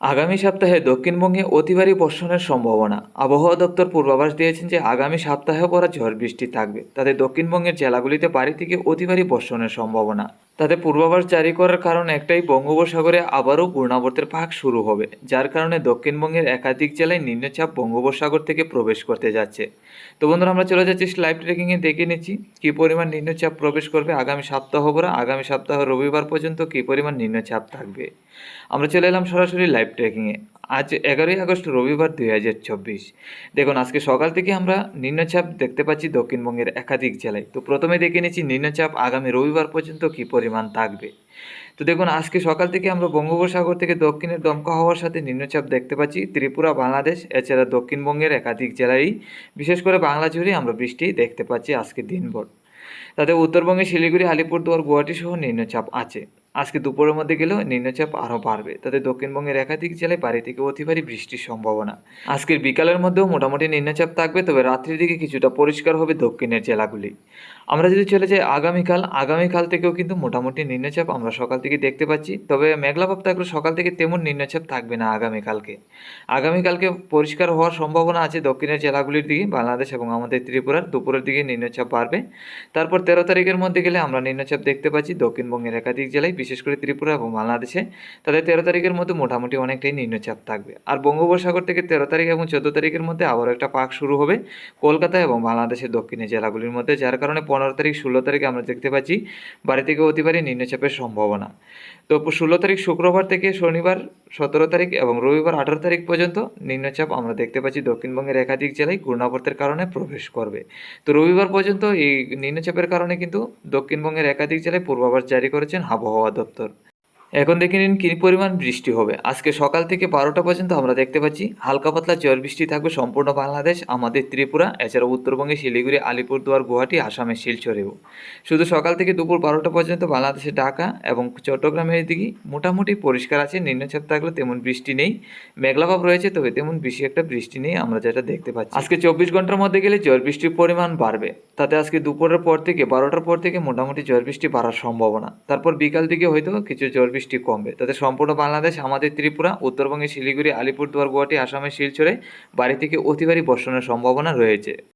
আগামী সপ্তাহে দক্ষিণবঙ্গে অতি ভারী বর্ষণের সম্ভাবনা। আবহাওয়া দপ্তর পূর্বাভাস দিয়েছেন যে আগামী সপ্তাহে পড়া ঝড় বৃষ্টি থাকবে, তাতে দক্ষিণবঙ্গের জেলাগুলিতে ভারী থেকে অতি ভারী বর্ষণের সম্ভাবনা। তাতে পূর্বাভাস জারি করার কারণ একটাই, বঙ্গোপসাগরে আবারও ঘূর্ণাবর্তের ফাঁক শুরু হবে, যার কারণে দক্ষিণবঙ্গের একাধিক জেলায় নিম্নচাপ বঙ্গোপসাগর থেকে প্রবেশ করতে যাচ্ছে। তো বন্ধুরা, আমরা চলে যাচ্ছি লাইভ ট্রেকিংয়ে, দেখে নিচ্ছি কী পরিমাণ নিম্নচাপ প্রবেশ করবে আগামী সপ্তাহ ভরা। আগামী সপ্তাহ রবিবার পর্যন্ত কী পরিমাণ নিম্নচাপ থাকবে। আমরা চলে এলাম সরাসরি লাইভ ট্রেকিংয়ে। আজ 11ই আগস্ট রবিবার 2024। দেখুন, আজকে সকাল থেকে আমরা নিম্নচাপ দেখতে পাচ্ছি দক্ষিণবঙ্গের একাধিক জেলায়। তো প্রথমে দেখে নিচ্ছি নিম্নচাপ আগামী রবিবার পর্যন্ত কী পরিমাণ থাকবে। তো দেখুন, আজকে সকাল থেকে আমরা বঙ্গোপসাগর থেকে দক্ষিণের দমকা হওয়ার সাথে নিম্নচাপ দেখতে পাচ্ছি ত্রিপুরা, বাংলাদেশ, এছাড়া দক্ষিণবঙ্গের একাধিক জেলায়, বিশেষ করে বাংলা জুড়ে আমরা বৃষ্টি দেখতে পাচ্ছি আজকে দিনভর। তাতে উত্তরবঙ্গে শিলিগুড়ি, আলিপুরদুয়ার, গুয়াহাটি সহ নিম্নচাপ আছে। আজকে দুপুরের মধ্যে গেলেও নিম্নচাপ আরও বাড়বে, তাতে দক্ষিণবঙ্গের একাধিক জেলায় ভারী থেকে অতি ভারী বৃষ্টির সম্ভাবনা। আজকের বিকালের মধ্যেও মোটামুটি নিম্নচাপ থাকবে, তবে রাত্রির দিকে কিছুটা পরিষ্কার হবে দক্ষিণের জেলাগুলি। আমরা যদি চলে যাই আগামীকাল থেকেও কিন্তু মোটামুটি নিম্নচাপ আমরা সকাল থেকে দেখতে পাচ্ছি, তবে মেঘলাভাব থাকলে সকাল থেকে তেমন নিম্নচাপ থাকবে না আগামীকালকে পরিষ্কার হওয়ার সম্ভাবনা আছে দক্ষিণের জেলাগুলির দিকে, বাংলাদেশ এবং আমাদের ত্রিপুরার। দুপুরের দিকে নিম্নচাপ বাড়বে। তারপর 13 তারিখের মধ্যে গেলে আমরা নিম্নচাপ দেখতে পাচ্ছি দক্ষিণবঙ্গের একাধিক জেলায়, বিশেষ করে ত্রিপুরা এবং বাংলাদেশে। তাদের 13 তারিখের মধ্যে মোটামুটি অনেকটাই নিম্নচাপ থাকবে। আর বঙ্গোপসাগর থেকে 13 তারিখ এবং 14 তারিখের মধ্যে আবারও একটা পাক শুরু হবে কলকাতা এবং বাংলাদেশের দক্ষিণের জেলাগুলির মধ্যে, যার কারণে 15 তারিখ 16 তারিখে আমরা দেখতে পাচ্ছি ভারী থেকে অতি ভারী নিম্নচাপের সম্ভাবনা। তো 16 তারিখ শুক্রবার থেকে শনিবার 17 তারিখ এবং রবিবার 18 তারিখ পর্যন্ত নিম্নচাপ আমরা দেখতে পাচ্ছি দক্ষিণবঙ্গের একাধিক জেলায় ঘূর্ণাবর্তের কারণে প্রবেশ করবে। তো রবিবার পর্যন্ত এই নিম্নচাপের কারণে কিন্তু দক্ষিণবঙ্গের একাধিক জেলায় পূর্বাভাস জারি করেছেন আবহাওয়া দপ্তর। এখন দেখে নিন কী পরিমাণ বৃষ্টি হবে। আজকে সকাল থেকে 12টা পর্যন্ত আমরা দেখতে পাচ্ছি হালকা পাতলা ঝড় বৃষ্টি থাকবে সম্পূর্ণ বাংলাদেশ, আমাদের ত্রিপুরা, এছাড়া উত্তরবঙ্গে শিলিগুড়ি, আলিপুরদুয়ার, গুয়াহাটি, আসামের শিলচরেও। শুধু সকাল থেকে দুপুর 12টা পর্যন্ত বাংলাদেশের ঢাকা এবং চট্টগ্রামের দিকে মোটামুটি পরিষ্কার আছে, নিম্নচাপ থাকলে তেমন বৃষ্টি নেই, মেঘলাভাব রয়েছে, তবে তেমন বেশি একটা বৃষ্টি নেই আমরা যেটা দেখতে পাচ্ছি। আজকে 24 ঘন্টার মধ্যে গেলে ঝড় বৃষ্টির পরিমাণ বাড়বে, তাতে আজকে দুপুরের পর থেকে 12টার পর থেকে মোটামুটি ঝড় বৃষ্টি বাড়ার সম্ভাবনা। তারপর বিকাল দিকে হয়তো কিছু ঝড় বৃষ্টি কমবে, তাতে সম্পূর্ণ বাংলাদেশ, আমাদের ত্রিপুরা, উত্তরবঙ্গে শিলিগুড়ি, আলিপুরদুয়ার, গুয়াহাটি, আসামের শিলচরে ভারী থেকে অতি ভারী বর্ষণের সম্ভাবনা রয়েছে।